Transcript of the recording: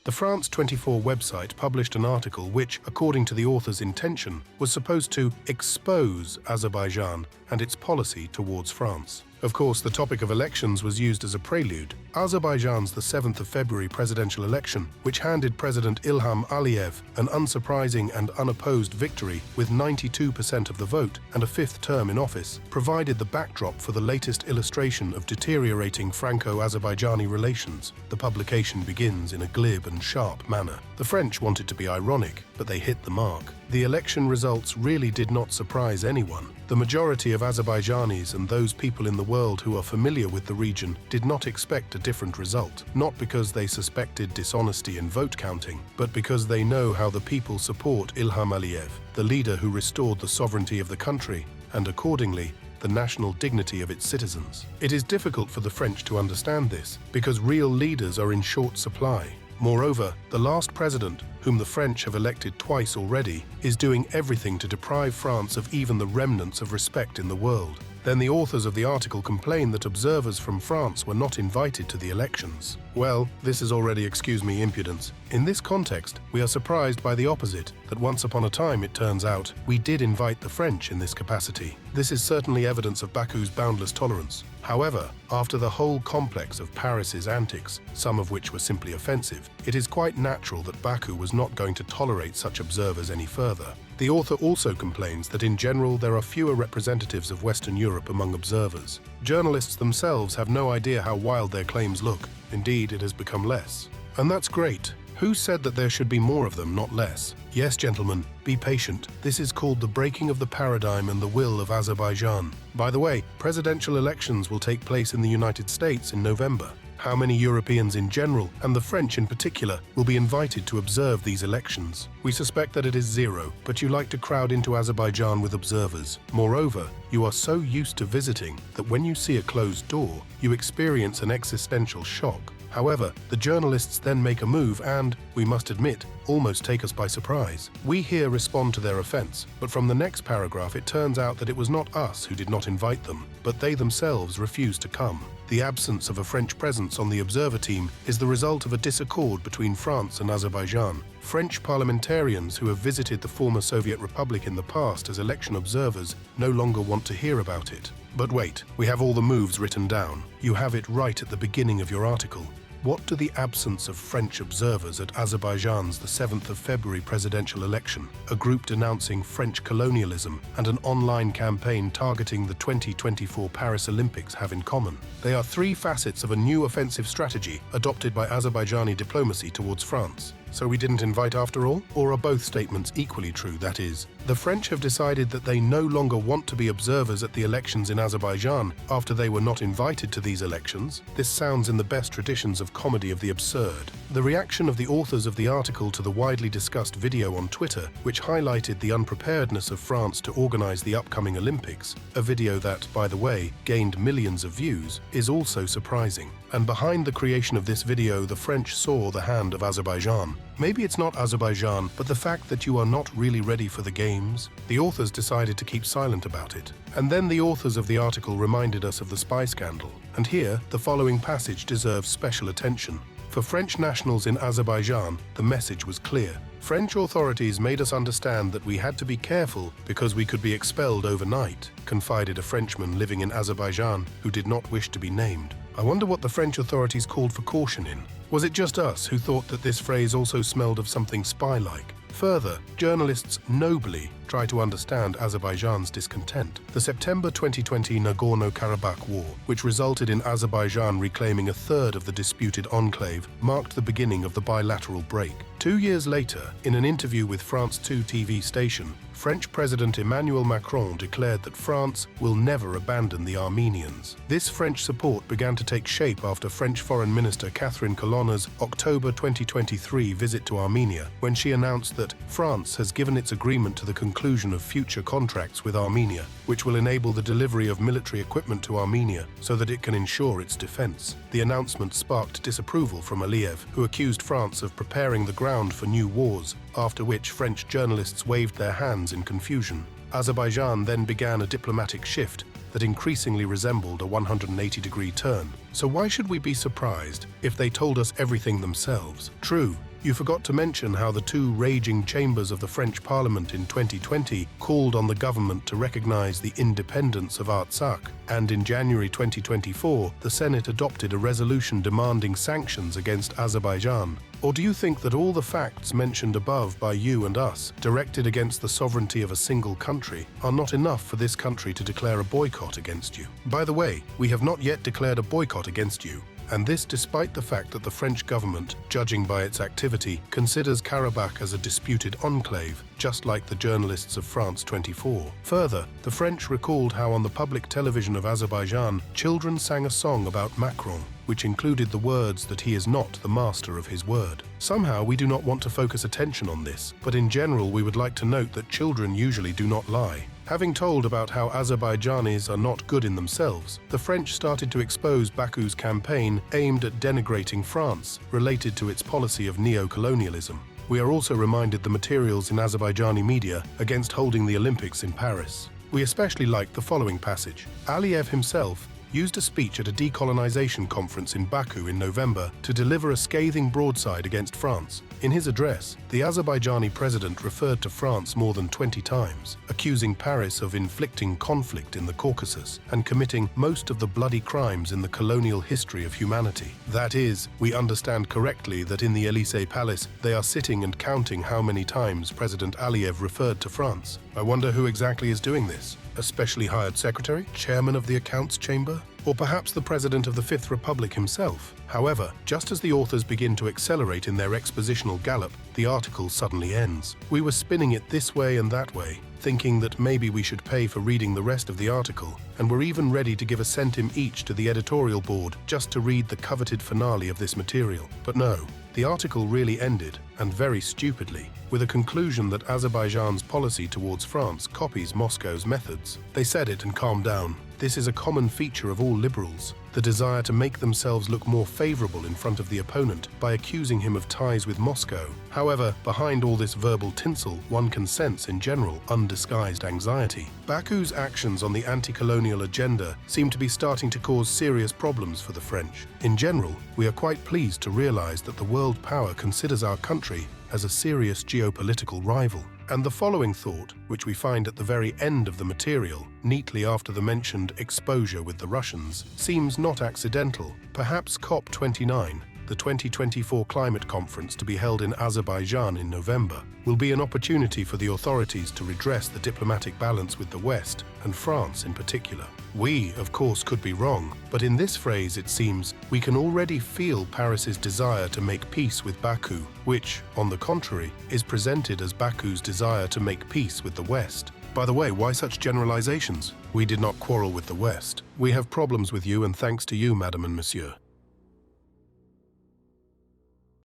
The France 24 website published an article which, according to the author's intention, was supposed to expose Azerbaijan and its policy towards France. Of course, the topic of elections was used as a prelude. Azerbaijan's the 7th of February presidential election, which handed President Ilham Aliyev an unsurprising and unopposed victory with 92% of the vote and a fifth term in office, provided the backdrop for the latest illustration of deteriorating Franco-Azerbaijani relations. The publication begins in a glib and sharp manner. The French wanted to be ironic, but they hit the mark. The election results really did not surprise anyone. The majority of Azerbaijanis and those people in the world who are familiar with the region did not expect a different result, not because they suspected dishonesty in vote counting, but because they know how the people support Ilham Aliyev, the leader who restored the sovereignty of the country and, accordingly, the national dignity of its citizens. It is difficult for the French to understand this because real leaders are in short supply. Moreover, the last president, whom the French have elected twice already, is doing everything to deprive France of even the remnants of respect in the world. Then the authors of the article complain that observers from France were not invited to the elections. Well, this is already, excuse me, impudence. In this context, we are surprised by the opposite, that once upon a time, it turns out, we did invite the French in this capacity. This is certainly evidence of Baku's boundless tolerance. However, after the whole complex of Paris's antics, some of which were simply offensive, it is quite natural that Baku was not going to tolerate such observers any further. The author also complains that in general there are fewer representatives of Western Europe among observers. Journalists themselves have no idea how wild their claims look. Indeed, it has become less. And that's great. Who said that there should be more of them, not less? Yes, gentlemen, be patient. This is called the breaking of the paradigm and the will of Azerbaijan. By the way, presidential elections will take place in the United States in November. How many Europeans in general, and the French in particular, will be invited to observe these elections? We suspect that it is zero, but you like to crowd into Azerbaijan with observers. Moreover, you are so used to visiting that when you see a closed door, you experience an existential shock. However, the journalists then make a move and, we must admit, almost take us by surprise. We here respond to their offense, but from the next paragraph it turns out that it was not us who did not invite them, but they themselves refused to come. The absence of a French presence on the observer team is the result of a disaccord between France and Azerbaijan. French parliamentarians who have visited the former Soviet Republic in the past as election observers no longer want to hear about it. But wait, we have all the moves written down. You have it right at the beginning of your article. What do the absence of French observers at Azerbaijan's the 7th of February presidential election, a group denouncing French colonialism, and an online campaign targeting the 2024 Paris Olympics have in common? They are three facets of a new offensive strategy adopted by Azerbaijani diplomacy towards France. So we didn't invite after all? Or are both statements equally true, that is? The French have decided that they no longer want to be observers at the elections in Azerbaijan after they were not invited to these elections. This sounds in the best traditions of comedy of the absurd. The reaction of the authors of the article to the widely discussed video on Twitter, which highlighted the unpreparedness of France to organize the upcoming Olympics, a video that, by the way, gained millions of views, is also surprising. And behind the creation of this video, the French saw the hand of Azerbaijan. Maybe it's not Azerbaijan, but the fact that you are not really ready for the games. The authors decided to keep silent about it. And then the authors of the article reminded us of the spy scandal. And here, the following passage deserves special attention. For French nationals in Azerbaijan, the message was clear. French authorities made us understand that we had to be careful because we could be expelled overnight, confided a Frenchman living in Azerbaijan who did not wish to be named. I wonder what the French authorities called for caution in. Was it just us who thought that this phrase also smelled of something spy-like? Further, journalists nobly try to understand Azerbaijan's discontent. The September 2020 Nagorno-Karabakh war, which resulted in Azerbaijan reclaiming a third of the disputed enclave, marked the beginning of the bilateral break. 2 years later, in an interview with France 2 TV station, French President Emmanuel Macron declared that France will never abandon the Armenians. This French support began to take shape after French Foreign Minister Catherine Colonna's October 2023 visit to Armenia, when she announced that France has given its agreement to the conclusion of future contracts with Armenia, which will enable the delivery of military equipment to Armenia so that it can ensure its defense. The announcement sparked disapproval from Aliyev, who accused France of preparing the ground for new wars, after which French journalists waved their hands in confusion. Azerbaijan then began a diplomatic shift that increasingly resembled a 180-degree turn. So why should we be surprised if they told us everything themselves? True, You forgot to mention how the two raging chambers of the French Parliament in 2020 called on the government to recognize the independence of Artsakh, and in January 2024, the Senate adopted a resolution demanding sanctions against Azerbaijan. Or do you think that all the facts mentioned above by you and us, directed against the sovereignty of a single country, are not enough for this country to declare a boycott against you? By the way, we have not yet declared a boycott against you, and this despite the fact that the French government, judging by its activity, considers Karabakh as a disputed enclave, just like the journalists of France 24. Further, the French recalled how on the public television of Azerbaijan, children sang a song about Macron, which included the words that he is not the master of his word. Somehow we do not want to focus attention on this, but in general we would like to note that children usually do not lie. Having told about how Azerbaijanis are not good in themselves, the French started to expose Baku's campaign aimed at denigrating France, related to its policy of neo-colonialism. We are also reminded the materials in Azerbaijani media against holding the Olympics in Paris. We especially liked the following passage. Aliyev himself used a speech at a decolonization conference in Baku in November to deliver a scathing broadside against France. In his address, the Azerbaijani president referred to France more than 20 times, accusing Paris of inflicting conflict in the Caucasus and committing most of the bloody crimes in the colonial history of humanity. That is, we understand correctly that in the Élysée Palace they are sitting and counting how many times President Aliyev referred to France. I wonder who exactly is doing this? A specially hired secretary, chairman of the accounts chamber, or perhaps the president of the Fifth Republic himself? However, just as the authors begin to accelerate in their expositional gallop, the article suddenly ends. We were spinning it this way and that way, thinking that maybe we should pay for reading the rest of the article, and were even ready to give a centime each to the editorial board just to read the coveted finale of this material. But no, the article really ended, and very stupidly, with a conclusion that Azerbaijan's policy towards France copies Moscow's methods. They said it and calmed down. This is a common feature of all liberals, the desire to make themselves look more favorable in front of the opponent by accusing him of ties with Moscow. However, behind all this verbal tinsel, one can sense, in general, undisguised anxiety. Baku's actions on the anti-colonial agenda seem to be starting to cause serious problems for the French. In general, we are quite pleased to realize that the world power considers our country as a serious geopolitical rival. And the following thought, which we find at the very end of the material, neatly after the mentioned exposure with the Russians, seems not accidental. Perhaps COP29, the 2024 climate conference to be held in Azerbaijan in November, will be an opportunity for the authorities to redress the diplomatic balance with the West, and France in particular. We, of course, could be wrong, but in this phrase it seems we can already feel Paris's desire to make peace with Baku, which, on the contrary, is presented as Baku's desire to make peace with the West. By the way, why such generalizations? We did not quarrel with the West. We have problems with you, and thanks to you, madam and monsieur.